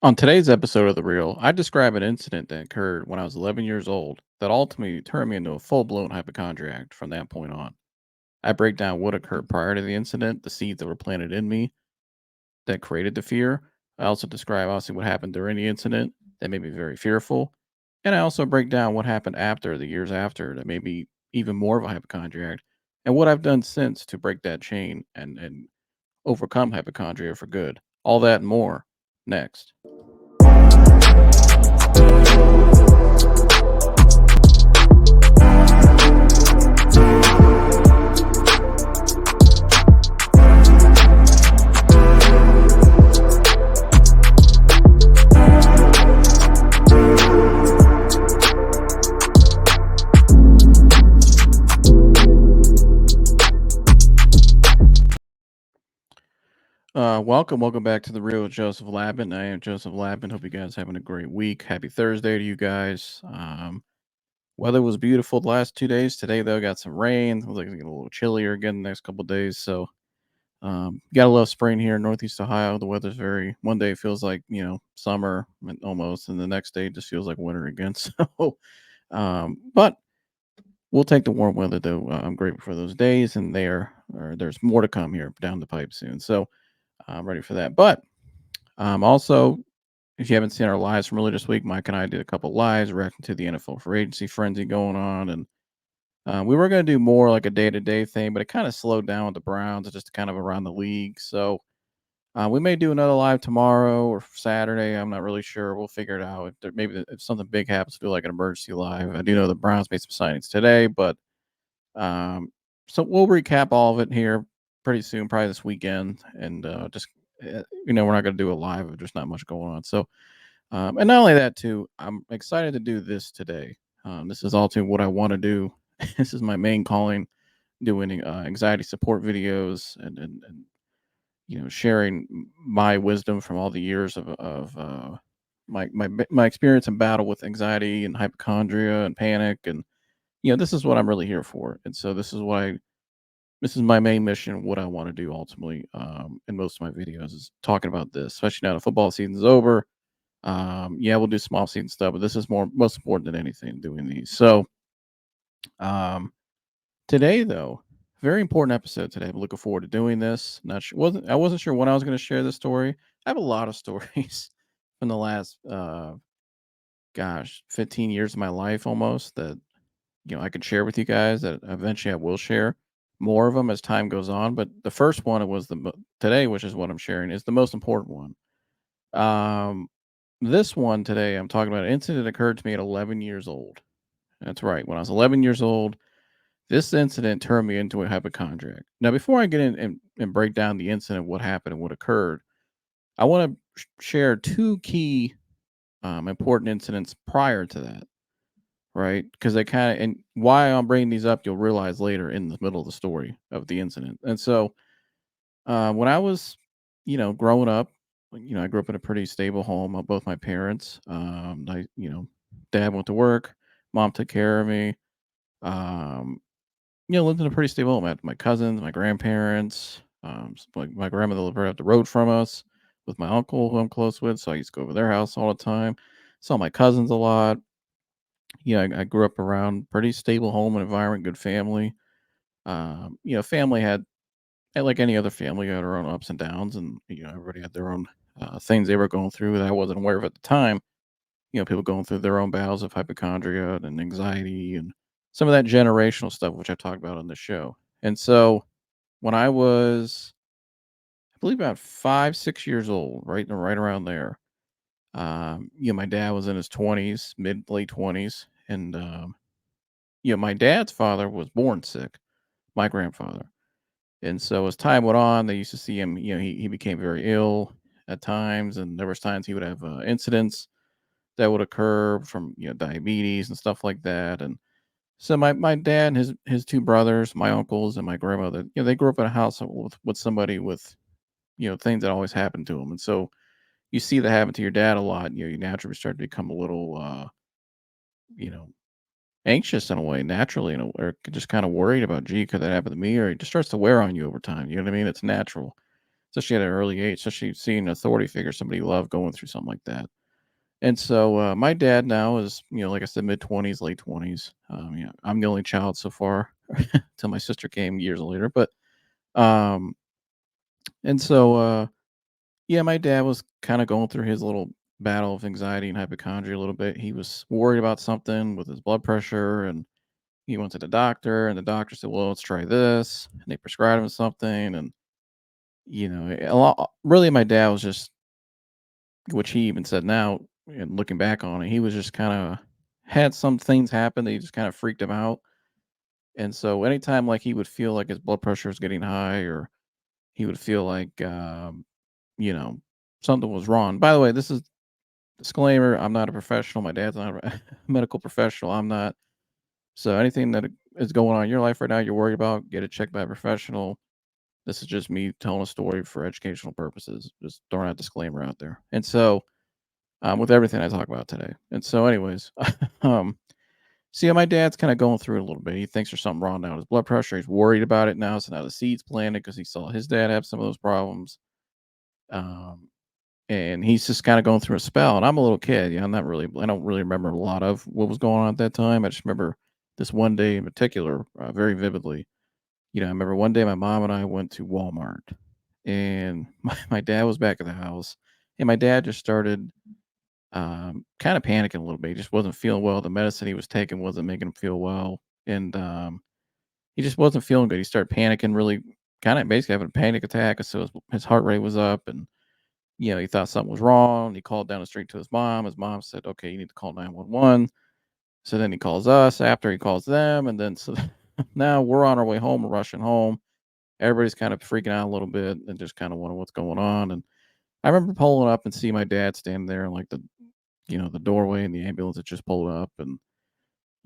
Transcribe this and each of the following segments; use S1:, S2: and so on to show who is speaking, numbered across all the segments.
S1: On today's episode of The Real, I describe an incident that occurred when I was 11 years old that ultimately turned me into a full blown hypochondriac from that point on. I break down what occurred prior to the incident, the seeds that were planted in me that created the fear. I also describe obviously what happened during the incident that made me very fearful. And I also break down what happened after, the years after, that made me even more of a hypochondriac, and what I've done since to break that chain and overcome hypochondria for good. All that and more next. Welcome back to the real Joseph Labin. I am Joseph Labin. Hope you guys having a great week. Happy Thursday to you guys. Weather was beautiful the last 2 days. Today though, got some rain. It was like it's getting a little chillier again the next couple of days. So got a little spring here in Northeast Ohio. The weather's very. One day it feels like summer almost, and the next day it just feels like winter again. So, but we'll take the warm weather though. I'm grateful for those days, and there's more to come here down the pipe soon. So I'm ready for that. But also, if you haven't seen our lives from earlier this week, Mike and I did a couple lives reacting to the NFL free agency frenzy going on, and we were going to do more like a day-to-day thing, but it kind of slowed down with the Browns, just kind of around the league. So we may do another live tomorrow or Saturday. I'm not really sure. We'll figure it out. If something big happens, do like an emergency live. I do know the Browns made some signings today, but um, so we'll recap all of it here pretty soon, probably this weekend, and just we're not going to do a live if there's not much going on. So, and not only that, too, I'm excited to do this today. This is all to what I want to do. This is my main calling, doing anxiety support videos and sharing my wisdom from all the years of my experience and battle with anxiety and hypochondria and panic, and this is what I'm really here for. And so this is my main mission. What I want to do ultimately, in most of my videos, is talking about this, especially now the football season's over. Yeah, we'll do small season stuff, but this is most important than anything, doing these. So um, today, though, very important episode today. I'm looking forward to doing this. Not sure, wasn't I wasn't sure when I was going to share this story. I have a lot of stories from the last 15 years of my life almost that I could share with you guys, that eventually I will share more of them as time goes on. But the first one, it was today, which is what I'm sharing, is the most important one. Um, this one today, I'm talking about an incident that occurred to me at 11 years old. That's right. When I was 11 years old, this incident turned me into a hypochondriac. Now, before I get in and break down the incident, what happened and what occurred, I want to share two key important incidents prior to that, right? Because they kind of, and why I'm bringing these up, you'll realize later in the middle of the story of the incident. And so, when I was, growing up, I grew up in a pretty stable home. Both my parents, dad went to work, mom took care of me. Um, lived in a pretty stable home. I had my cousins, my grandparents. My grandmother lived right up the road from us with my uncle, who I'm close with. So I used to go over their house all the time. Saw my cousins a lot. I grew up around pretty stable home and environment, good family. Family had like any other family, had our own ups and downs, and everybody had their own things they were going through that I wasn't aware of at the time. People going through their own battles of hypochondria and anxiety and some of that generational stuff, which I talked about on the show. And so when I was, I believe, about 5, 6 years old, right around there, my dad was in his 20s, late 20s, and my dad's father was born sick, my grandfather. And so as time went on, they used to see him, he became very ill at times, and there was times he would have incidents that would occur from, diabetes and stuff like that. And so my dad and his two brothers, my uncles and my grandmother, they grew up in a house with somebody with, things that always happened to him. And so you see that happen to your dad a lot, you naturally start to become a little you know, anxious in a way, naturally, or just kind of worried about, gee, could that happen to me? Or it just starts to wear on you over time. You know what I mean? It's natural. especially at an early age, especially seeing an authority figure, somebody you love, going through something like that. And so my dad now is, like I said, mid 20s, late 20s. I'm the only child so far, till my sister came years later. But um, and so yeah, my dad was kind of going through his little battle of anxiety and hypochondria a little bit. He was worried about something with his blood pressure, and he went to the doctor, and the doctor said, "Well, let's try this." And they prescribed him something, and a lot. Really, my dad was just, which he even said now, and looking back on it, he was just kind of had some things happen that he just kind of freaked him out. And so anytime like he would feel like his blood pressure was getting high, or he would feel like you know, something was wrong. By the way, this is disclaimer, I'm not a professional. My dad's not a medical professional. I'm not. So anything that is going on in your life right now, you're worried about, get it checked by a professional. This is just me telling a story for educational purposes. Just throwing out disclaimer out there. And so, with everything I talk about today. And so, anyways, um, see, my dad's kind of going through it a little bit. He thinks there's something wrong now with his blood pressure. He's worried about it now. So now the seeds planted because he saw his dad have some of those problems. Um, and he's just kind of going through a spell. And I'm a little kid. I don't really remember a lot of what was going on at that time. I just remember this one day in particular, very vividly. I remember one day my mom and I went to Walmart, and my dad was back at the house, and my dad just started kind of panicking a little bit. He just wasn't feeling well. The medicine he was taking wasn't making him feel well, and he just wasn't feeling good. He started panicking, really, kind of basically having a panic attack. So his heart rate was up, and he thought something was wrong. He called down the street to his mom. His mom said, "Okay, you need to call 911." So then he calls us. After he calls them, and then so now we're on our way home. We're rushing home. Everybody's kind of freaking out a little bit and just kind of wondering what's going on. And I remember pulling up and see my dad standing there in like the doorway, and the ambulance had just pulled up. And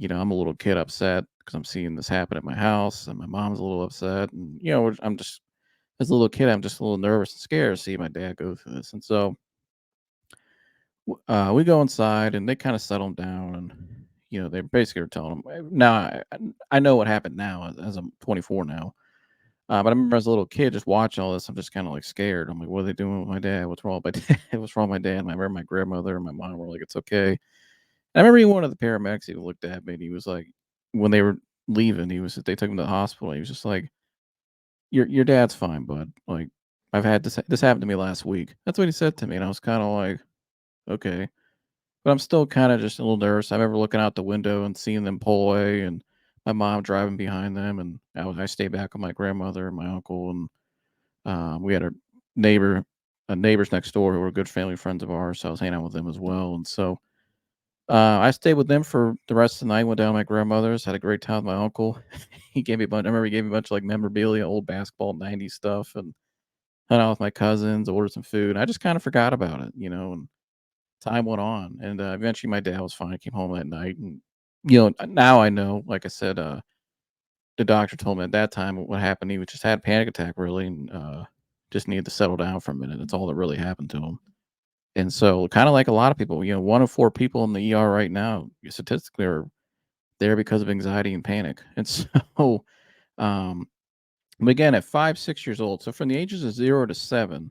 S1: I'm a little kid upset because I'm seeing this happen at my house, and my mom's a little upset. And I'm just, as a little kid, I'm just a little nervous and scared to see my dad go through this. And so we go inside, and they kind of settle him down. And they basically are telling him, now I know what happened now, as I'm 24 now. But I remember as a little kid just watching all this, I'm just kind of like scared. I'm like, what are they doing with my dad? What's wrong with my dad? What's wrong with my dad? And I remember my grandmother and my mom were like, it's okay. I remember even one of the paramedics even looked at me, and he was like, when they were leaving, they took him to the hospital. He was just like, your dad's fine, bud. Like, I've had this happened to me last week. That's what he said to me. And I was kind of like, okay. But I'm still kind of just a little nervous. I remember looking out the window and seeing them pull away, and my mom driving behind them. And I stayed back with my grandmother and my uncle. And we had neighbor, neighbors next door who were good family friends of ours. So I was hanging out with them as well. And so I stayed with them for the rest of the night. Went down to my grandmother's, had a great time with my uncle. He gave me a bunch. I remember he gave me a bunch of like memorabilia, old basketball, '90s stuff, and hung out with my cousins, ordered some food. I just kind of forgot about it, and time went on. And eventually my dad was fine. Came home that night, and now I know. Like I said, the doctor told me at that time what happened. He was just had a panic attack, really, and just needed to settle down for a minute. That's all that really happened to him. And so, kind of like a lot of people, one of four people in the ER right now, statistically, are there because of anxiety and panic. And so, um, but again, at 5, 6 years old, so from the ages of 0 to 7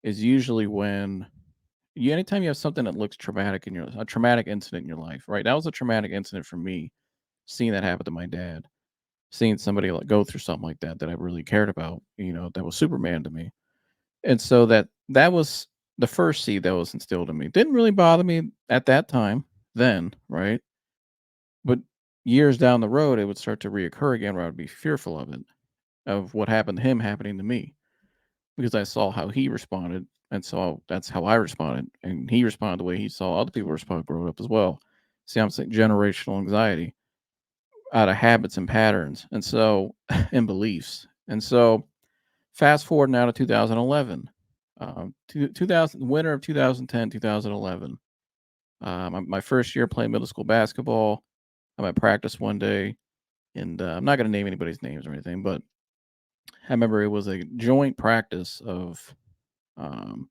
S1: is usually when anytime you have something that looks traumatic a traumatic incident in your life, right? That was a traumatic incident for me, seeing that happen to my dad, seeing somebody like go through something like that I really cared about, that was Superman to me. And so that was the first seed that was instilled in me. Didn't really bother me at that time then, right? But years down the road, it would start to reoccur again where I would be fearful of it, of what happened to him happening to me, because I saw how he responded. And so that's how I responded. And he responded the way he saw other people respond growing up as well. See, I'm saying generational anxiety out of habits and patterns. And so, and beliefs. And so, fast forward now to 2011, 2000, winter of 2010, 2011. My first year playing middle school basketball. I'm at practice one day, and I'm not going to name anybody's names or anything, but I remember it was a joint practice of um,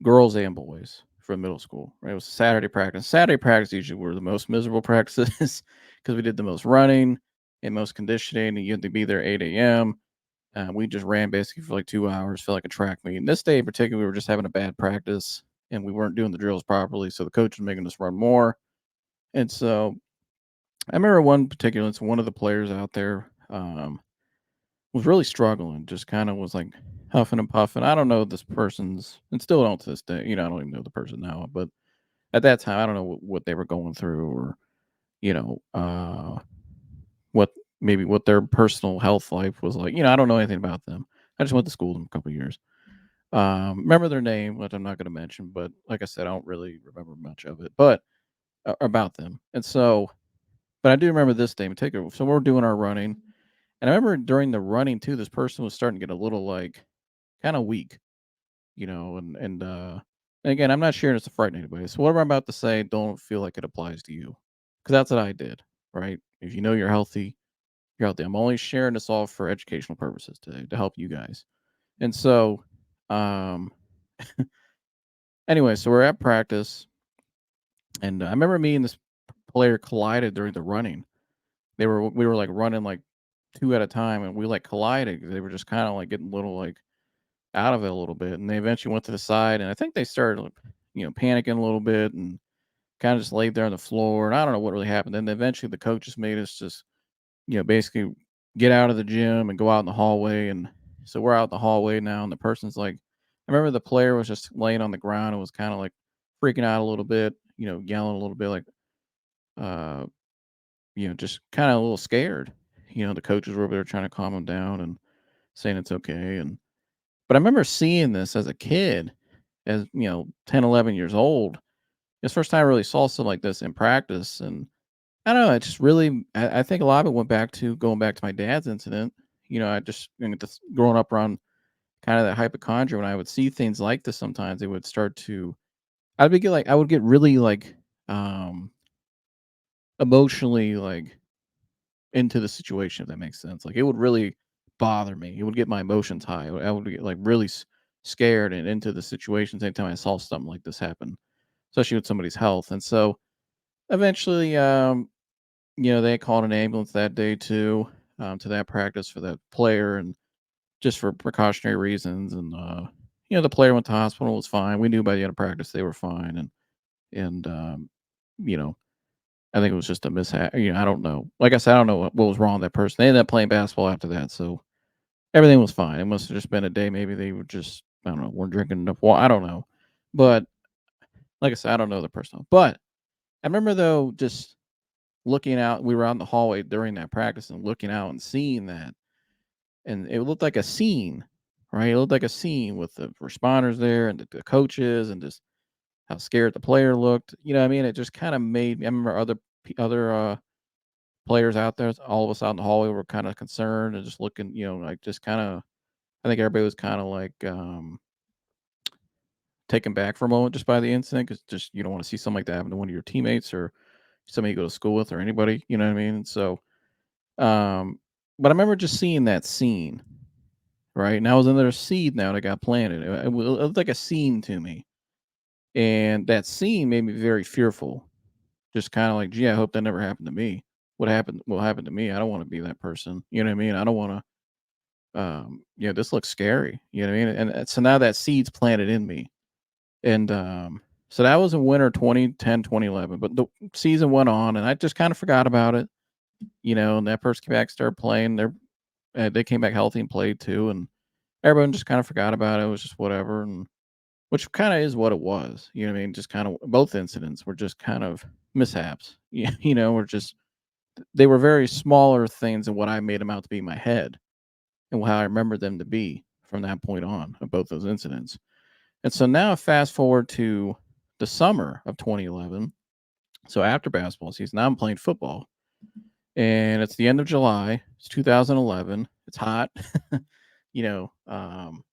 S1: girls and boys from middle school. Right, it was a Saturday practice. Saturday practice usually were the most miserable practices because we did the most running and most conditioning, and you had to be there 8 a.m. We just ran basically for like 2 hours, felt like a track meet. And this day in particular, we were just having a bad practice and we weren't doing the drills properly. So the coach was making us run more. And so I remember one particular, it's one of the players out there was really struggling, just kind of was like huffing and puffing. I don't know this person's, and still don't to this day. I don't even know the person now, but at that time, I don't know what they were going through or, you know, what maybe what their personal health life was like. I don't know anything about them. I just went to school with them a couple years. Remember their name, which I'm not going to mention, but like I said, I don't really remember much of it, but about them. And so, but I do remember this day in particular. So we're doing our running, and I remember during the running too, this person was starting to get a little like kind of weak, and again, I'm not sharing this to frighten anybody. So whatever I'm about to say, don't feel like it applies to you, because that's what I did. Right? If you know you're healthy, you're healthy. I'm only sharing this all for educational purposes today to help you guys. And so, um, anyway, so we're at practice, and I remember me and this player collided during the running. We were like running like two at a time, and we like collided. They were just kind of like getting a little like out of it a little bit, and they eventually went to the side, and I think they started like, panicking a little bit and kind of just laid there on the floor. And I don't know what really happened. Then eventually the coaches made us just basically get out of the gym and go out in the hallway. And so we're out in the hallway now, and the person's like, I remember the player was just laying on the ground and was kind of like freaking out a little bit, yelling a little bit like, uh, just kind of a little scared. The coaches were over there trying to calm him down and saying it's okay. But I remember seeing this as a kid, as 10, 11 years old. It's the first time I really saw something like this in practice. And I don't know, it just really, I think a lot of it went back to going back to my dad's incident. I just, just growing up around kind of that hypochondria, when I would see things like this, sometimes it would start to, I would get really like, emotionally like into the situation, if that makes sense. Like it would really bother me. It would get my emotions high. I would get like really scared and into the situations anytime I saw something like this happen, especially with somebody's health. And so eventually, they called an ambulance that day too, to that practice for that player, and just for precautionary reasons. And the player went to hospital, was fine. We knew by the end of practice they were fine, and you know, I think it was just a mishap. I don't know. Like I said, I don't know what was wrong with that person. They ended up playing basketball after that, so everything was fine. It must have just been a day. Maybe they were just, I don't know, weren't drinking enough water. I don't know, but like I said, I don't know the person. But I remember though, just looking out. We were out in the hallway during that practice and looking out and seeing that, and it looked like a scene, right? It looked like a scene with the responders there and the coaches and just how scared the player looked. You know what I mean? It just kind of made me. I remember other players out there, all of us out in the hallway were kind of concerned and just looking, like just kind of. I think everybody was kind of like taken back for a moment just by the incident, because just you don't want to see something like that happen to one of your teammates or somebody you go to school with or anybody. You know what I mean? So, um, but I remember just seeing that scene. Right now, was another seed now that got planted. It looked like a scene to me, and that scene made me very fearful. Just kind of like, gee, I hope that never happened to me. What happened will happen to me. I don't want to be that person. You know what I mean? I don't want to. This looks scary. You know what I mean? And so now that seed's planted in me, and so that was in winter 2010, 2011. But the season went on, and I just kind of forgot about it. And that person came back, started playing. They came back healthy and played too, and everyone just kind of forgot about it. It was just whatever, and which kind of is what it was. You know what I mean? Just kind of both incidents were just kind of mishaps. Yeah, were just they were very smaller things than what I made them out to be in my head and how I remembered them to be from that point on of both those incidents. And so now fast forward to the summer of 2011. So after basketball season, now I'm playing football, and it's the end of July. It's 2011. It's hot. you know, um,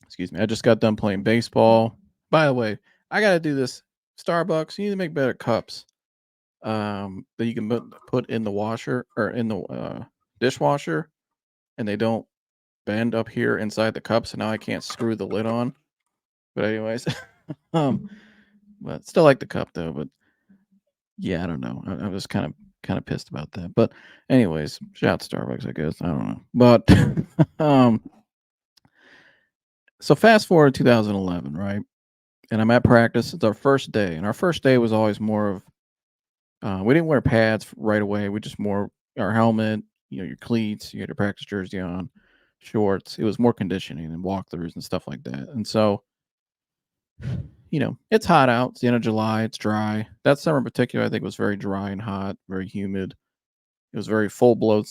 S1: Excuse me. I just got done playing baseball. By the way, I got to do this. Starbucks, you need to make better cups that you can put in the washer or in the dishwasher, and they don't bend up here inside the cup. So now I can't screw the lid on. But anyways, um, but still like the cup though. But yeah, I don't know. I'm just kind of kinda pissed about that, but anyways, shout out to Starbucks, I guess, I don't know, but, um, so fast forward to 2011, right? And I'm at practice, it's our first day, and our first day was always more of, we didn't wear pads right away, we just more our helmet, your cleats, you had your practice jersey on, shorts, it was more conditioning and walkthroughs and stuff like that, and so, it's hot out, it's the end of July, it's dry. That summer in particular, I think was very dry and hot, very humid. It was very full blown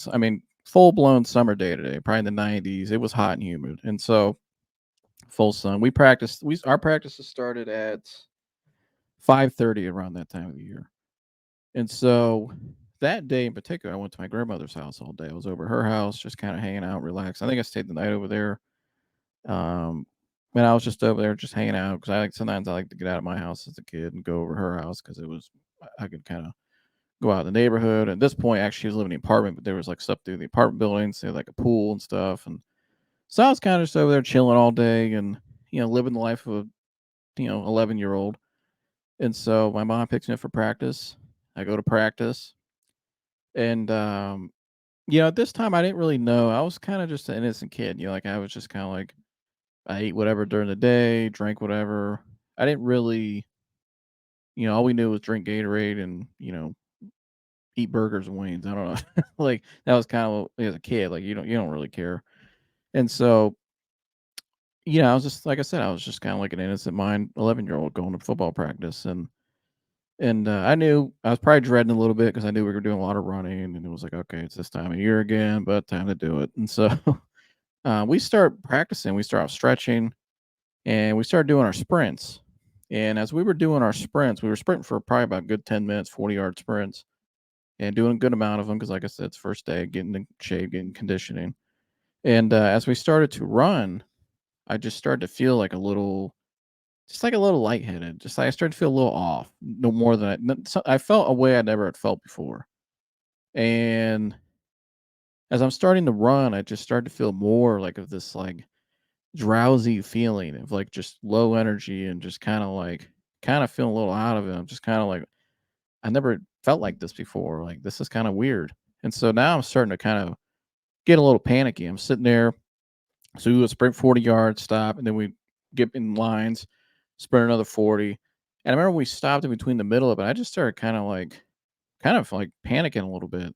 S1: summer day today, probably in the 90s. It was hot and humid. And so full sun. Our practices started at 5:30 around that time of the year. And so that day in particular, I went to my grandmother's house all day. I was over at her house, just kind of hanging out, relaxed. I think I stayed the night over there. Um, and I was just over there just hanging out because sometimes I like to get out of my house as a kid and go over to her house because I could kind of go out in the neighborhood. At this point, actually, she was living in an apartment, but there was like stuff through the apartment buildings, so like a pool and stuff. And so I was kind of just over there chilling all day and living the life of a 11-year-old. And so my mom picks me up for practice. I go to practice, and at this time I didn't really know. I was kind of just an innocent kid. Like I was just kind of like I ate whatever during the day, drank whatever. I didn't really, all we knew was drink Gatorade and eat burgers and wings. I don't know. Like, that was kinda as a kid, like, you don't really care. And so, I was just like I said, I was just kinda like an innocent mind 11-year-old going to football practice, and I knew I was probably dreading a little bit because I knew we were doing a lot of running, and it was like, "Okay, it's this time of year again, but time to do it." And so, we start practicing, we start off stretching, and we started doing our sprints. And as we were doing our sprints, we were sprinting for probably about a good 10 minutes, 40-yard sprints. And doing a good amount of them because, like I said, it's first day, getting in shape, getting conditioning. And as we started to run, I just started to feel like just like a little lightheaded. Just like I started to feel a little off, no more than I felt a way I never had felt before. And as I'm starting to run, I just started to feel more like of this like drowsy feeling of like just low energy and just kind of feeling a little out of it. I'm just kind of like I never felt like this before. Like this is kind of weird. And so now I'm starting to kind of get a little panicky. I'm sitting there, so we would sprint 40 yards, stop, and then we get in lines, sprint another 40. And I remember we stopped in between the middle of it. I just started kind of like panicking a little bit.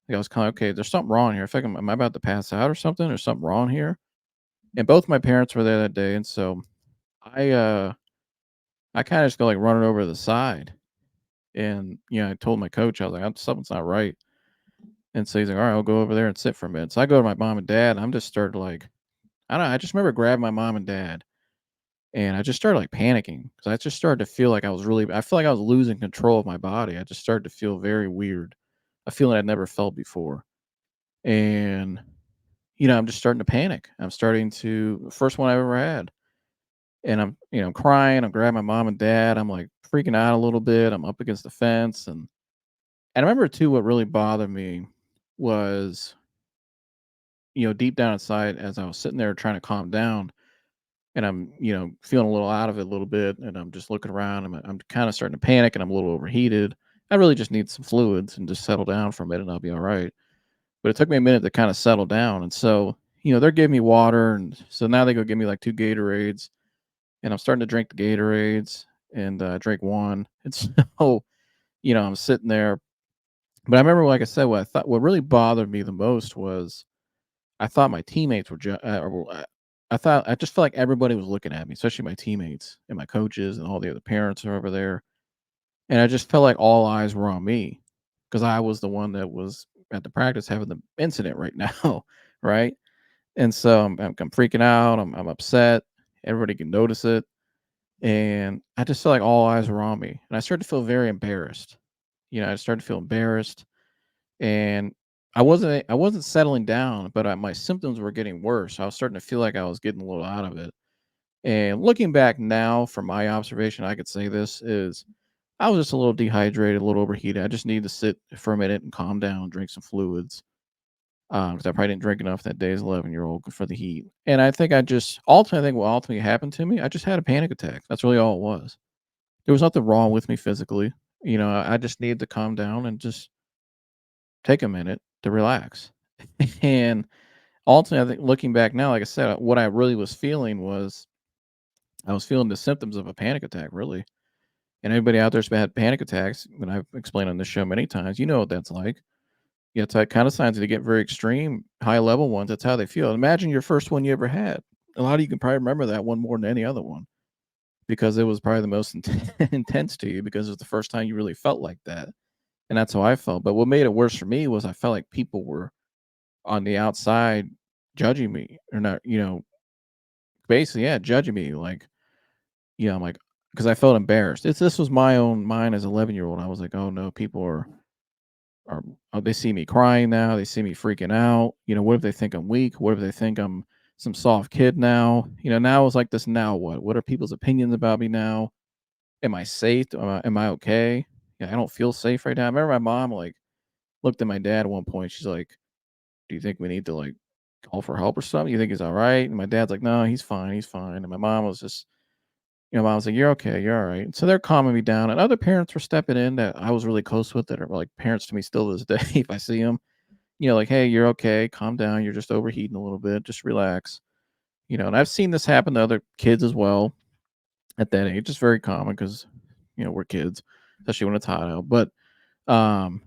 S1: Like I was kind of okay. There's something wrong here. I feel like am I about to pass out or something? There's something wrong here. And both my parents were there that day, and so I uh I kind of just go like running over to the side, and I told my coach I was like, Something's not right." And so he's like, "All right, I'll go over there and sit for a minute." So I go to my mom and dad. And I'm just started like I don't know, I just remember grabbing my mom and dad, and I just started, like, panicking because I just started to feel like I feel like I was losing control of my body. I just started to feel very weird, a feeling I'd never felt before, and, I'm just starting to panic. I'm starting to first one I've ever had, and I'm crying, I'm grabbing my mom and dad, I'm, like, freaking out a little bit, I'm up against the fence, and I remember too what really bothered me was, deep down inside as I was sitting there trying to calm down, and I'm, feeling a little out of it a little bit, and I'm just looking around. I'm kind of starting to panic, and I'm a little overheated. I really just need some fluids and just settle down for a minute, and I'll be all right. But it took me a minute to kind of settle down, and so they're giving me water, and so now they go give me like two Gatorades, and I'm starting to drink the Gatorades, and I drink one, and so I'm sitting there. But I remember, like I said, what really bothered me the most was I thought my teammates were I just felt like everybody was looking at me, especially my teammates and my coaches and all the other parents are over there, and I just felt like all eyes were on me because I was the one that was at the practice having the incident right now, right? And so I'm freaking out, I'm upset, everybody can notice it, and I just felt like all eyes were on me, and I started to feel very embarrassed. I started to feel embarrassed, and I wasn't settling down, but my symptoms were getting worse. I was starting to feel like I was getting a little out of it. And looking back now from my observation, I could say this is I was just a little dehydrated, a little overheated. I just needed to sit for a minute and calm down, drink some fluids. Because I probably didn't drink enough that day as 11-year-old for the heat. And I think what ultimately happened to me, I just had a panic attack. That's really all it was. There was nothing wrong with me physically. I just needed to calm down and just take a minute to relax. And ultimately, I think looking back now, like I said, what I really was feeling was I was feeling the symptoms of a panic attack, really. And anybody out there's had panic attacks, and I've explained on this show many times, you know what that's like. Yeah, it's like kind of signs they get very extreme, high level ones. That's how they feel. Imagine your first one you ever had. A lot of you can probably remember that one more than any other one because it was probably the most intense to you because it was the first time you really felt like that. And that's how I felt. But what made it worse for me was I felt like people were on the outside judging me or not, basically, yeah, judging me. Like, I'm like, because I felt embarrassed. This was my own mind as 11-year old. I was like, oh no, people are oh, they see me crying now. They see me freaking out. What if they think I'm weak? What if they think I'm some soft kid now? Now it's like this. Now what? What are people's opinions about me now? Am I safe? Am I okay? Yeah, I don't feel safe right now. I remember my mom like looked at my dad at one point. She's like, "Do you think we need to like call for help or something? You think he's all right?" And my dad's like, "No, he's fine. He's fine." And my mom was just, mom was like, "You're okay. You're all right." So they're calming me down, and other parents were stepping in that I was really close with that are like parents to me still to this day. If I see them, like, "Hey, you're okay. Calm down. You're just overheating a little bit. Just relax." And I've seen this happen to other kids as well at that age. It's very common because we're kids, especially when it's hot out. But um,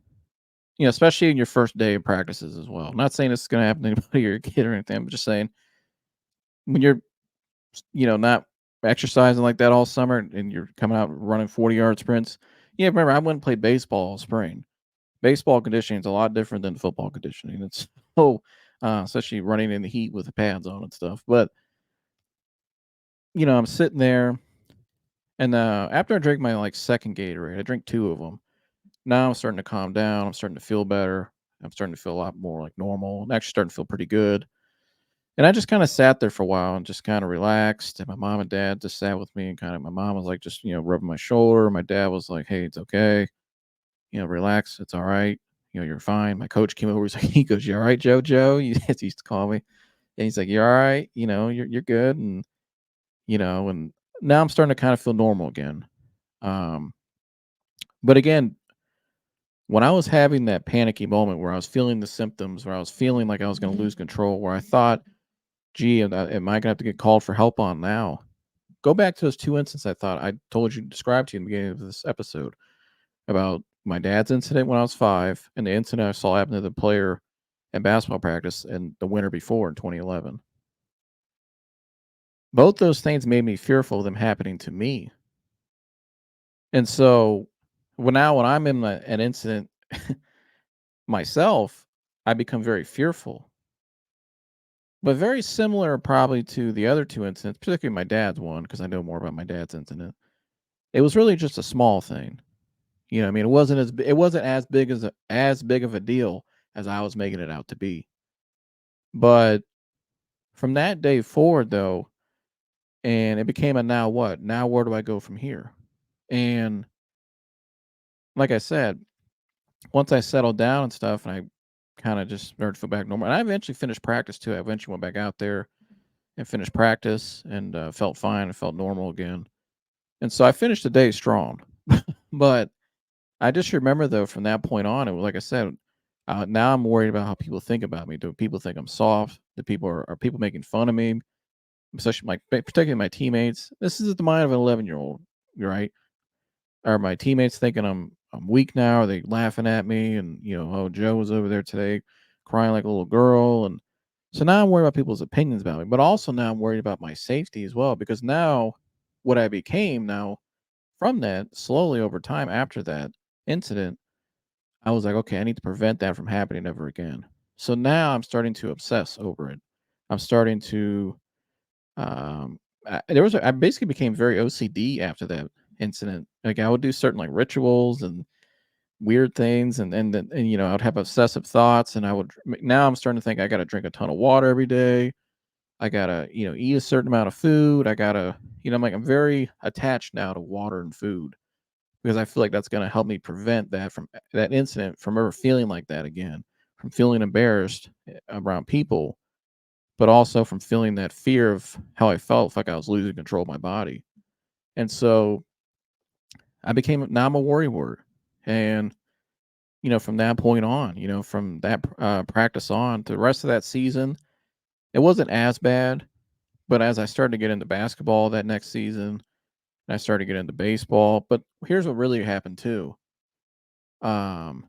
S1: especially in your first day of practices as well. I'm not saying this is going to happen to anybody or your kid or anything. I'm just saying when you're not exercising like that all summer and you're coming out running 40-yard sprints. Yeah, remember I went and played baseball all spring. Baseball conditioning is a lot different than football conditioning. It's so especially running in the heat with the pads on and stuff. But I'm sitting there and after I drink my like second Gatorade, I drink two of them. Now I'm starting to calm down. I'm starting to feel better. I'm starting to feel a lot more like normal. I'm actually starting to feel pretty good. And I just kind of sat there for a while and just kind of relaxed. And my mom and dad just sat with me and kind of my mom was like just, rubbing my shoulder. My dad was like, "Hey, it's okay. Relax. It's all right. You're fine." My coach came over. He's like, he goes, "You all right, Joe?" He used to call me. And he's like, "You're all right. You're good." And now I'm starting to kind of feel normal again. Um, but again, when I was having that panicky moment where I was feeling the symptoms, where I was feeling like I was going to lose control, where I thought, gee, am I going to have to get called for help on now? Go back to those two instances I thought I told you, described to you in the beginning of this episode about my dad's incident when I was 5 and the incident I saw happen to the player at basketball practice and the winter before in 2011. Both those things made me fearful of them happening to me. And so when I'm in an incident myself, I become very fearful. But very similar probably to the other 2 incidents, particularly my dad's one, because I know more about my dad's incident. It was really just a small thing. I mean, it wasn't as big of a deal as I was making it out to be. But from that day forward though, and it became a now what? Now where do I go from here? And like I said, once I settled down and stuff and I kind of just started to feel back normal. And I eventually finished practice too. I eventually went back out there and finished practice and felt fine and felt normal again. And so I finished the day strong. But I just remember though from that point on, it was like I said, now I'm worried about how people think about me. Do people think I'm soft? Do people are people making fun of me? Especially particularly my teammates. This is the mind of an 11-year-old, right? Are my teammates thinking I'm weak now? Are they laughing at me? And oh, Joe was over there today crying like a little girl. And so now I'm worried about people's opinions about me, but also now I'm worried about my safety as well because now what I became now from that slowly over time after that incident, I was like, okay, I need to prevent that from happening ever again. So now I'm starting to obsess over it. I'm starting to I basically became very OCD after that incident. Like I would do certain like rituals and weird things and I would have obsessive thoughts and now I'm starting to think I got to drink a ton of water every day. I got to, eat a certain amount of food. I got to, I'm very attached now to water and food because I feel like that's going to help me prevent that incident from ever feeling like that again, from feeling embarrassed around people, but also from feeling that fear of how I felt like I was losing control of my body. And so now I'm a worry word. And from that point on, from that practice on to the rest of that season, it wasn't as bad. But as I started to get into basketball that next season, and I started to get into baseball. But here's what really happened too. Um,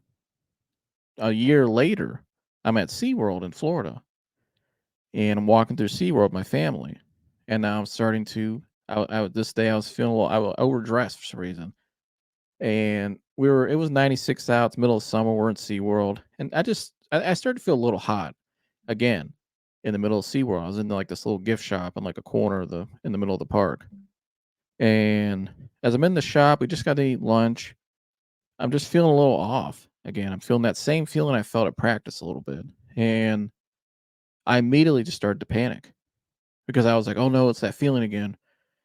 S1: a year later, I'm at SeaWorld in Florida, and I'm walking through SeaWorld with my family, and now I'm starting to. This day I was feeling a little overdressed for some reason, and it was 96 out, it's middle of summer. We're in SeaWorld, and I started to feel a little hot again in the middle of SeaWorld. I was in like this little gift shop in like a corner of the in the middle of the park. And as I'm in the shop, we just got to eat lunch. I'm just feeling a little off again. I'm feeling that same feeling I felt at practice a little bit. And I immediately just started to panic because I was like, oh no, it's that feeling again.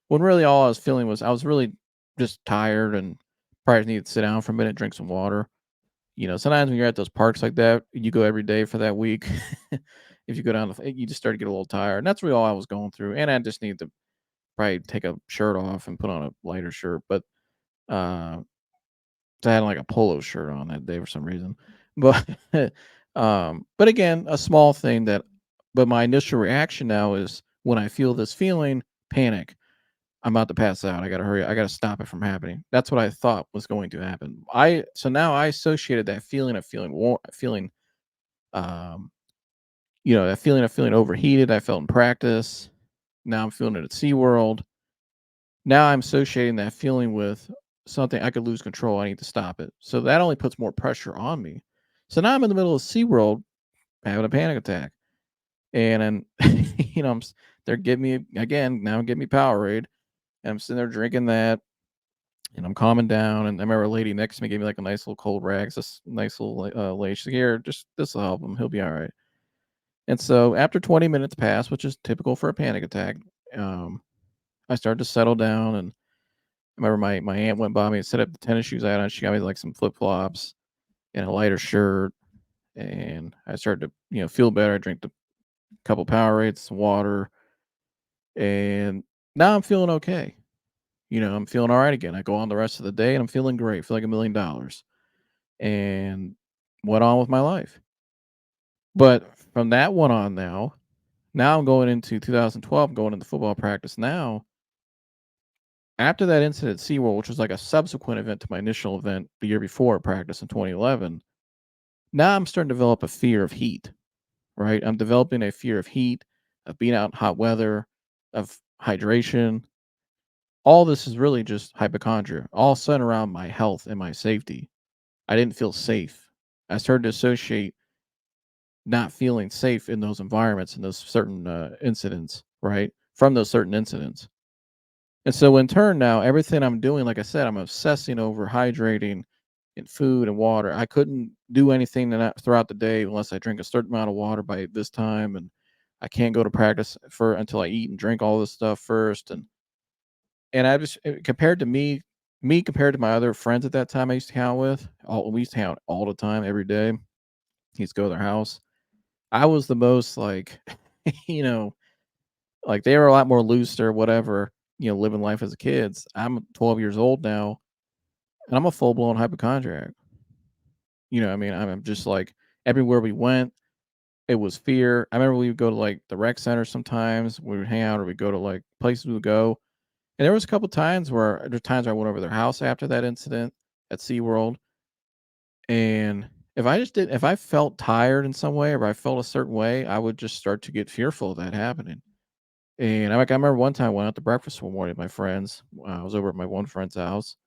S1: When really all I was feeling was I was really just tired and probably needed to sit down for a minute, drink some water. Sometimes when you're at those parks like that, you go every day for that week. If you go down, you just start to get a little tired. And that's really all I was going through. And I just need to probably take a shirt off and put on a lighter shirt. But uh, I had like a polo shirt on that day for some reason. But but again, a small thing but my initial reaction now is when I feel this feeling, panic. I'm about to pass out. I gotta hurry. I gotta stop it from happening. That's what I thought was going to happen. So now I associated that feeling of um, that feeling overheated. I felt in practice. Now I'm feeling it at SeaWorld. Now I'm associating that feeling with something I could lose control. I need to stop it. So that only puts more pressure on me. So now I'm in the middle of SeaWorld having a panic attack. And then, they're giving me, again, now giving me Powerade. And I'm sitting there drinking that and I'm calming down. And I remember a lady next to me gave me like a nice little cold rag, this nice little lady. She's like, here, just this will help him. He'll be all right. And so after 20 minutes passed, which is typical for a panic attack, um, I started to settle down. And I remember my aunt went by me and set up the tennis shoes I had on. She got me like some flip flops and a lighter shirt. And I started to, feel better. I drank a couple Powerades, some water, and now I'm feeling okay. I'm feeling all right again. I go on the rest of the day and I'm feeling great. Feel like $1,000,000 and went on with my life. But from that one on now I'm going into 2012, going into football practice now. After that incident at SeaWorld, which was like a subsequent event to my initial event the year before at practice in 2011, now I'm starting to develop a fear of heat, right? I'm developing a fear of heat, of being out in hot weather, of hydration. All this is really just hypochondria, all centered around my health and my safety. I didn't feel safe. I started to associate not feeling safe in those environments and those certain incidents, right? From those certain incidents. And so in turn now, everything I'm doing, like I said, I'm obsessing over hydrating and food and water. I couldn't do anything throughout the day unless I drink a certain amount of water by this time, and I can't go to practice for until I eat and drink all this stuff first. And I just compared to me compared to my other friends at that time I used to hang out with, we used to hang out all the time every day. He used to go to their house. I was the most like, you know, like they were a lot more loose or whatever, living life as a kids. I'm 12 years old now, and I'm a full blown hypochondriac. I mean, I'm just like everywhere we went, it was fear. I remember we would go to like the rec center sometimes. We would hang out, or we'd go to like places we would go. And there was a couple times where I went over their house after that incident at SeaWorld. And if I felt tired in some way or I felt a certain way, I would just start to get fearful of that happening. And I remember one time I went out to breakfast one morning with my friends. I was over at my one friend's house,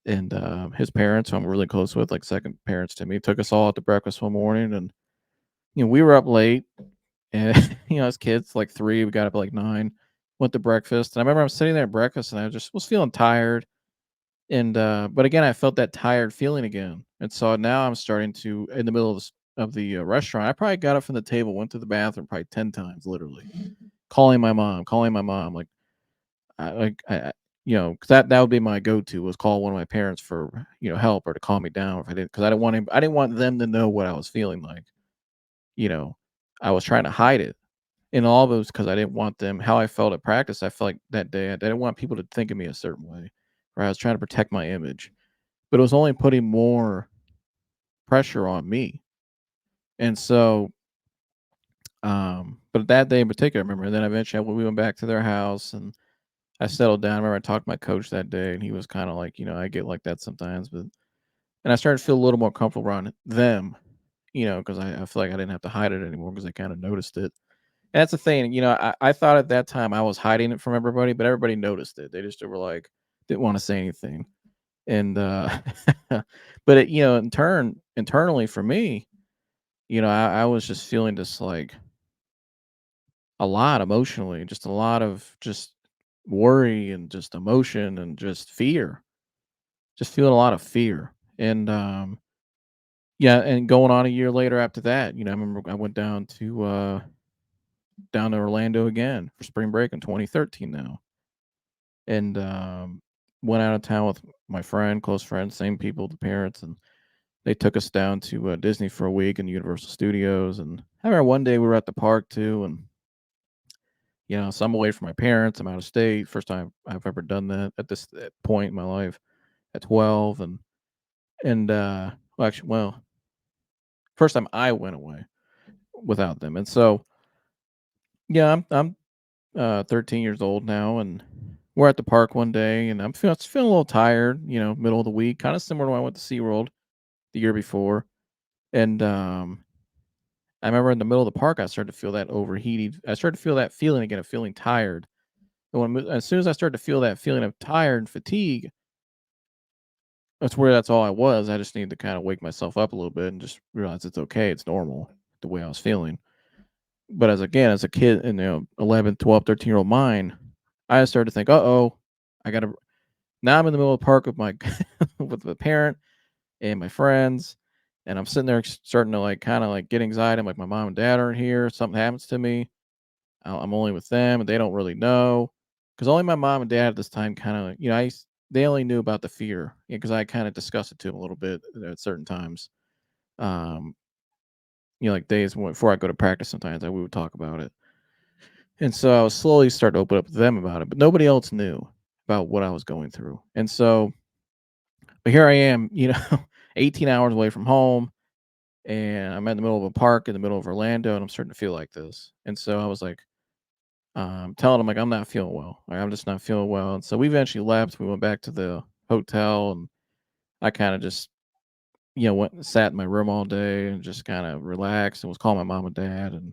S1: and his parents, who I'm really close with, like second parents to me, took us all out to breakfast one morning. And, we were up late. And, as kids, like three, we got up at like 9, went to breakfast. And I remember I'm sitting there at breakfast and I just was feeling tired. And, but again, I felt that tired feeling again. And so now I'm starting to, in the middle of the restaurant, I probably got up from the table, went to the bathroom probably 10 times, literally calling my mom. Like, I 'cause that would be my go-to was call one of my parents for, help or to calm me down if I didn't, because I didn't want them to know what I was feeling like. You know, I was trying to hide it. And all those because I didn't want them how I felt at practice. I felt like that day I didn't want people to think of me a certain way, or I was trying to protect my image. But it was only putting more pressure on me. And so, but that day in particular, I remember, and then eventually we went back to their house and I settled down. I remember I talked to my coach that day and he was kind of like, I get like that sometimes, but, and I started to feel a little more comfortable around them, because I feel like I didn't have to hide it anymore because I kind of noticed it. And that's the thing, I thought at that time I was hiding it from everybody, but everybody noticed it. They just were like, didn't want to say anything. And, but in turn, internally for me, I was just feeling just like a lot emotionally, just a lot of just worry and just emotion and just fear, just feeling a lot of fear. And, yeah, and going on a year later after that, I remember I went down to Orlando again for spring break in 2013 now. And, went out of town with my friend, close friend, same people, the parents, and they took us down to, Disney for a week and Universal Studios. And I remember one day we were at the park too, and, so I'm away from my parents, I'm out of state, first time I've ever done that at this point in my life at 12. And well, actually, well, first time I went away without them. And so, yeah, I'm 13 years old now, and we're at the park one day, and I'm feeling a little tired, middle of the week, kind of similar to when I went to SeaWorld the year before. And, I remember in the middle of the park, I started to feel that overheated. I started to feel that feeling again of feeling tired. And as soon as I started to feel that feeling of tired and fatigue, that's all I was. I just needed to kind of wake myself up a little bit and just realize it's okay. It's normal the way I was feeling. But as a kid, in 11, 12, 13-year-old mind, I started to think, uh-oh, I got to, now I'm in the middle of the park with my, with the parent and my friends. And I'm sitting there starting to like, kind of like get anxiety. I'm like, my mom and dad aren't here. Something happens to me. I'm only with them, and they don't really know, because only my mom and dad at this time kind of, they only knew about the fear, because I kind of discussed it to them a little bit at certain times. Um, like days before I go to practice, sometimes we would talk about it, and so I was slowly starting to open up to them about it, but nobody else knew about what I was going through. And so, but here I am, 18 hours away from home, and I'm in the middle of a park in the middle of Orlando, and I'm starting to feel like this. And so I was like, telling him like I'm not feeling well. Like I'm just not feeling well. And so we eventually left. We went back to the hotel, and I kind of just went and sat in my room all day and just kind of relaxed and was calling my mom and dad, and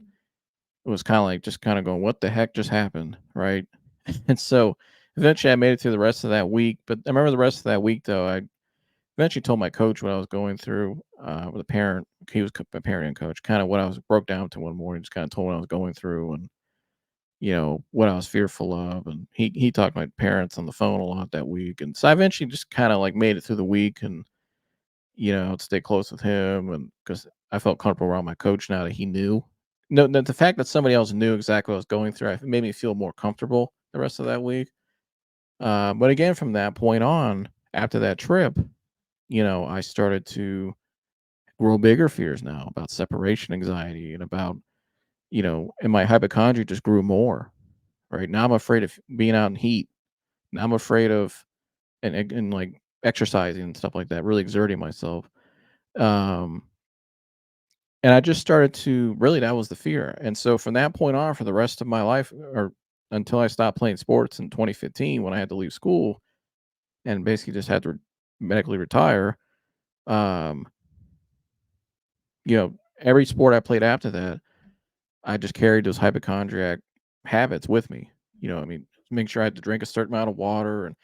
S1: it was kind of like just kind of going, what the heck just happened, right? And so eventually I made it through the rest of that week. But I remember the rest of that week though, I eventually told my coach what I was going through, with a parent. He was my parenting coach, kind of what I was broke down to one morning, just kind of told him what I was going through, and what I was fearful of. And he talked to my parents on the phone a lot that week. And so I eventually just kind of like made it through the week, and, I'd stay close with him, and because I felt comfortable around my coach now that he knew. No, the fact that somebody else knew exactly what I was going through, it made me feel more comfortable the rest of that week. But again, from that point on, after that trip, I started to grow bigger fears now about separation anxiety, and about, and my hypochondria just grew more. Right now, I'm afraid of being out in heat. Now I'm afraid of, and like exercising and stuff like that, really exerting myself. Um, and I just started to really, that was the fear. And so from that point on, for the rest of my life, or until I stopped playing sports in 2015, when I had to leave school and basically just had to medically retire. Um, every sport I played after that, I just carried those hypochondriac habits with me. I mean, make sure I had to drink a certain amount of water. And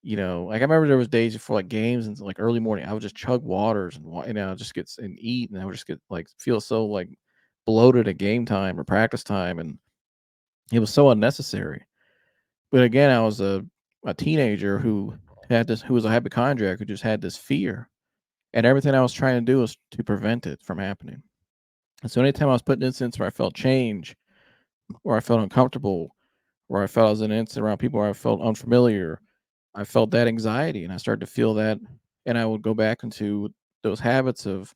S1: like I remember there was days before like games and like early morning, I would just chug waters and, I would just and eat, and I would just get like feel so like bloated at game time or practice time, and it was so unnecessary. But again, I was a teenager who was a hypochondriac, who just had this fear, and everything I was trying to do was to prevent it from happening. And so anytime I was put in incidents where I felt change, where I felt uncomfortable, where I felt I was in an incident around people where I felt unfamiliar, I felt that anxiety, and I started to feel that, and I would go back into those habits of,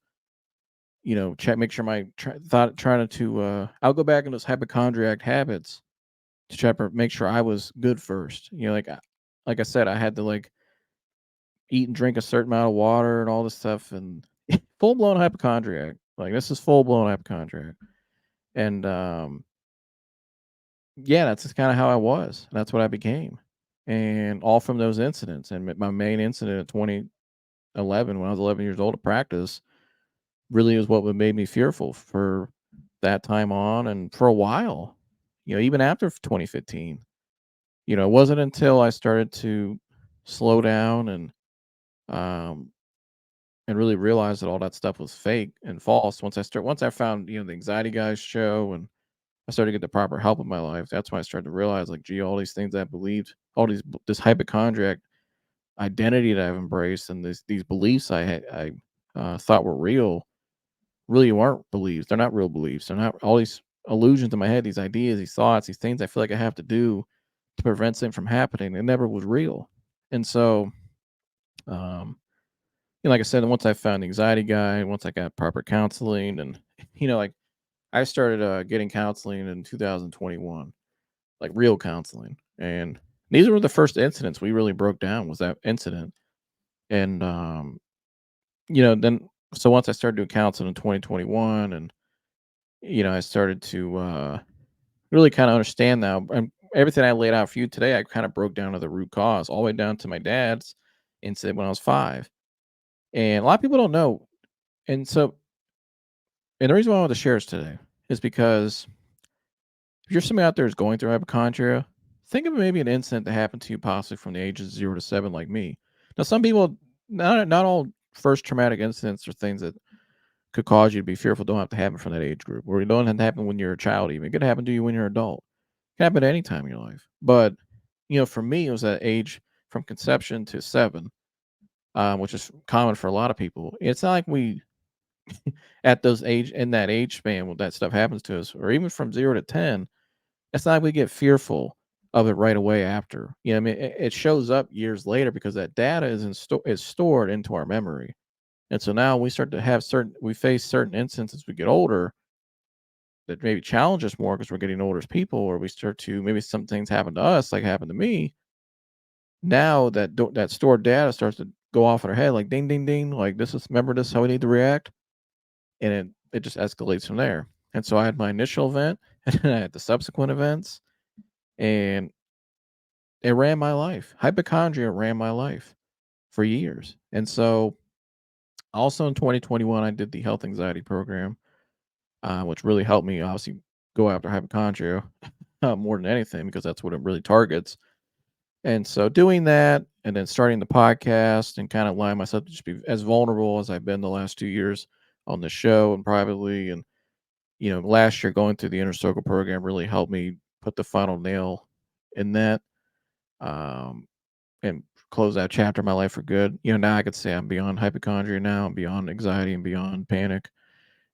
S1: check, make sure my trying to, I'll go back into those hypochondriac habits to try to make sure I was good first. Like I said, I had to like eat and drink a certain amount of water and all this stuff, and full blown hypochondriac. Like this is full blown hypochondriac. And yeah, that's just kind of how I was. That's what I became. And all from those incidents. And my main incident in 2011, when I was 11 years old at practice, really is what made me fearful for that time on and for a while. Even after 2015. It wasn't until I started to slow down um and really realize that all that stuff was fake and false. Once I found, the anxiety guys show, and I started to get the proper help in my life, that's when I started to realize, like, gee, all these things I believed, this hypochondriac identity that I've embraced, and these beliefs I thought were real, really weren't beliefs. They're not real beliefs. They're not all these illusions in my head, these ideas, these thoughts, these things I feel like I have to do to prevent something from happening. It never was real. And so, um, like I said, once I found the anxiety guy, once I got proper counseling, and like I started getting counseling in 2021, like real counseling, and these were the first incidents we really broke down. Was that incident, and then so once I started doing counseling in 2021, and I started to really kind of understand now, and everything I laid out for you today, I kind of broke down to the root cause, all the way down to my dad's incident when I was 5, and a lot of people don't know, and so. And the reason why I wanted to share this today is because if you're somebody out there who's going through hypochondria, think of maybe an incident that happened to you possibly from the ages 0 to 7, like me. Now, some people, not all first traumatic incidents or things that could cause you to be fearful don't have to happen from that age group, or it don't have to happen when you're a child. Even it could happen to you when you're an adult. It can happen at any time in your life. But for me, it was that age from conception to 7, which is common for a lot of people. It's not like we at those age in that age span when that stuff happens to us, or even from 0 to 10, it's not like we get fearful of it right away after. I mean, it shows up years later because that data is stored into our memory. And so now we face certain instances as we get older that maybe challenge us more because we're getting older as people, or we start to maybe some things happen to us, like happened to me. Now that stored data starts to go off in our head, like ding, ding, ding, like this is how we need to react, and it just escalates from there. And so I had my initial event, and then I had the subsequent events, and it ran my life. Hypochondria ran my life for years. And so also in 2021, I did the health anxiety program, which really helped me obviously go after hypochondria more than anything, because that's what it really targets. And so doing that, and then starting the podcast and kind of allowing myself to just be as vulnerable as I've been the last 2 years on the show and privately. And last year going through the inner circle program really helped me put the final nail in that, um, and close that chapter of my life for good. Now I could say I'm beyond hypochondria now. I'm beyond anxiety and beyond panic.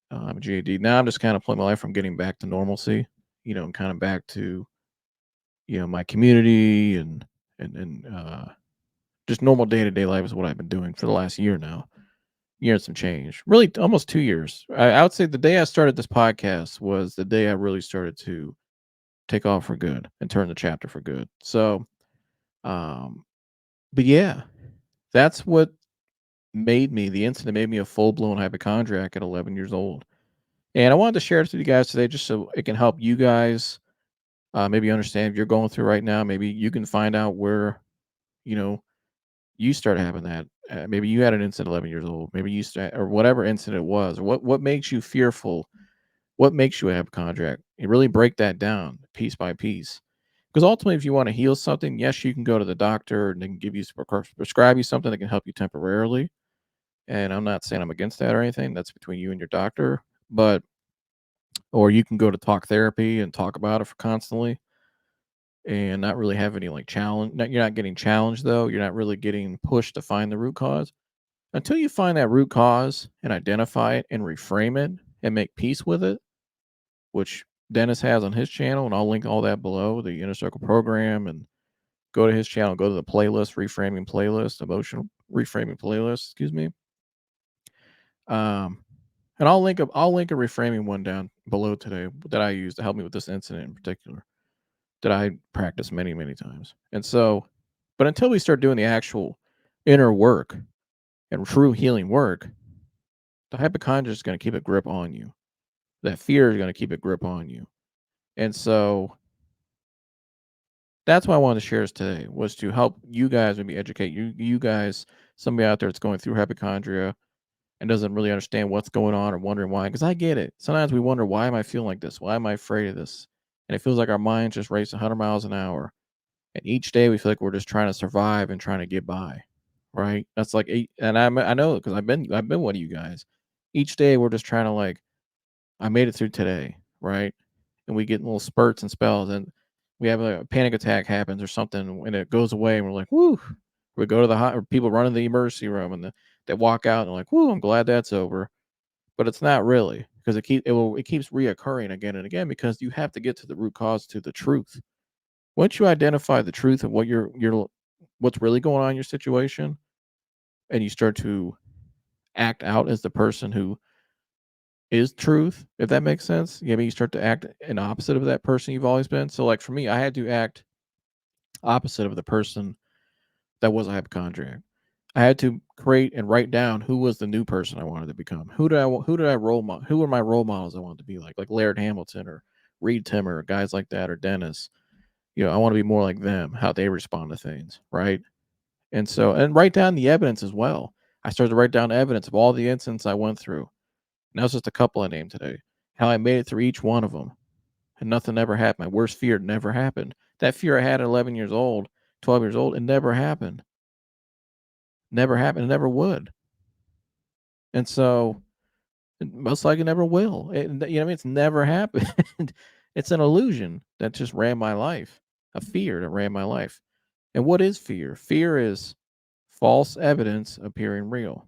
S1: I'm GAD. Now I'm just kind of pulling my life from getting back to normalcy, and kind of back to, my community, and just normal day-to-day life is what I've been doing for the last year now. Year and some change. Really almost 2 years. I would say the day I started this podcast was the day I really started to take off for good and turn the chapter for good. So, um, but yeah, that's what the incident made me a full-blown hypochondriac at 11 years old. And I wanted to share this with you guys today just so it can help you guys, maybe understand if you're going through right now. Maybe you can find out where, you know, you started having that. Maybe you had an incident at 11 years old. Maybe or whatever incident it was, or what makes you fearful, what makes you a hypochondriac. You really break that down piece by piece. Because ultimately, if you want to heal something, yes, you can go to the doctor and they can give you prescribe you something that can help you temporarily. And I'm not saying I'm against that or anything. That's between you and your doctor. But or you can go to talk therapy and talk about it for constantly, and not really have any like challenge. You're not getting challenged though. You're not really getting pushed to find the root cause. Until you find that root cause and identify it and reframe it and make peace with it, which Dennis has on his channel, and I'll link all that below, the Inner Circle program, and go to his channel, go to the playlist, reframing playlist, emotional reframing playlist, excuse me. Um, and I'll link a reframing one down below today that I used to help me with this incident in particular, that I practiced many, many times. And so, but until we start doing the actual inner work and true healing work, the hypochondria is going to keep a grip on you. That fear is going to keep a grip on you. And so that's why I wanted to share this today, was to help you guys, maybe educate you guys, somebody out there that's going through hypochondria and doesn't really understand what's going on or wondering why. Because I get it. Sometimes we wonder, why am I feeling like this? Why am I afraid of this? And it feels like our minds just race 100 miles an hour. And each day we feel like we're just trying to survive and trying to get by. Right? That's like, and I know, because I've been one of you guys. Each day we're just trying to, like, I made it through today, right? And we get little spurts and spells, and we have a panic attack happens or something, and it goes away, and we're like, "Woo!" We go to or people run in the emergency room, and they walk out, and like, "Woo! I'm glad that's over." But it's not really, because it keeps reoccurring again and again, because you have to get to the root cause, to the truth. Once you identify the truth of what's really going on in your situation, and you start to act out as the person who is truth, if that makes sense. Yeah, I mean, you start to act an opposite of that person you've always been. So, like, for me, I had to act opposite of the person that was a hypochondriac. I had to create and write down who was the new person I wanted to become. Who did I role model? Who were my role models I wanted to be like Laird Hamilton or Reed Timmer, or guys like that, or Dennis. I want to be more like them, how they respond to things, right? And write down the evidence as well. I started to write down evidence of all the incidents I went through. And that was just a couple I named today. How I made it through each one of them, and nothing ever happened. My worst fear never happened. That fear I had at 11 years old, 12 years old, it never happened. Never happened. It never would. And so, most likely never will. What I mean? It's never happened. It's an illusion that just ran my life, a fear that ran my life. And what is fear? Fear is false evidence appearing real.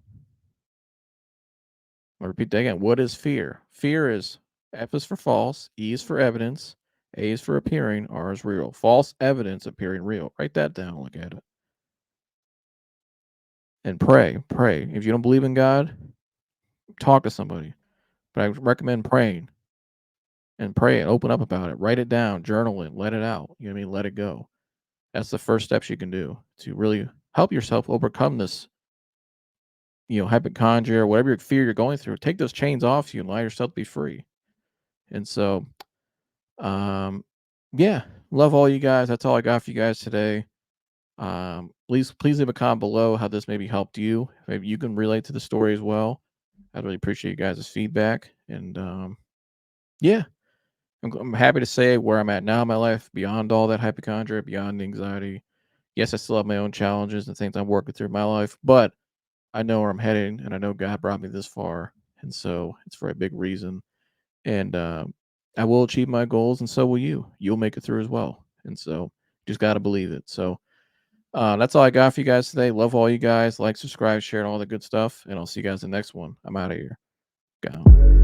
S1: I'll repeat that again. What is fear? Fear is F is for false, E is for evidence, A is for appearing, R is real. False evidence appearing real. Write that down, look at it. And pray. Pray. If you don't believe in God, talk to somebody. But I recommend praying, and pray and open up about it. Write it down, journal it, let it out. You know what I mean? Let it go. That's the first steps you can do to really help yourself overcome this, hypochondria, or whatever your fear you're going through. Take those chains off you and allow yourself to be free. And so, yeah, love all you guys. That's all I got for you guys today. Please leave a comment below how this maybe helped you. Maybe you can relate to the story as well. I'd really appreciate you guys' feedback. And yeah, I'm happy to say where I'm at now in my life, beyond all that hypochondria, beyond the anxiety. Yes, I still have my own challenges and things I'm working through in my life, but I know where I'm heading, and I know God brought me this far, and so it's for a big reason. And I will achieve my goals, and so will you. You'll make it through as well. And so, just got to believe it. So, that's all I got for you guys today. Love all you guys. Like, subscribe, share, and all the good stuff. And I'll see you guys in the next one. I'm out of here. Go.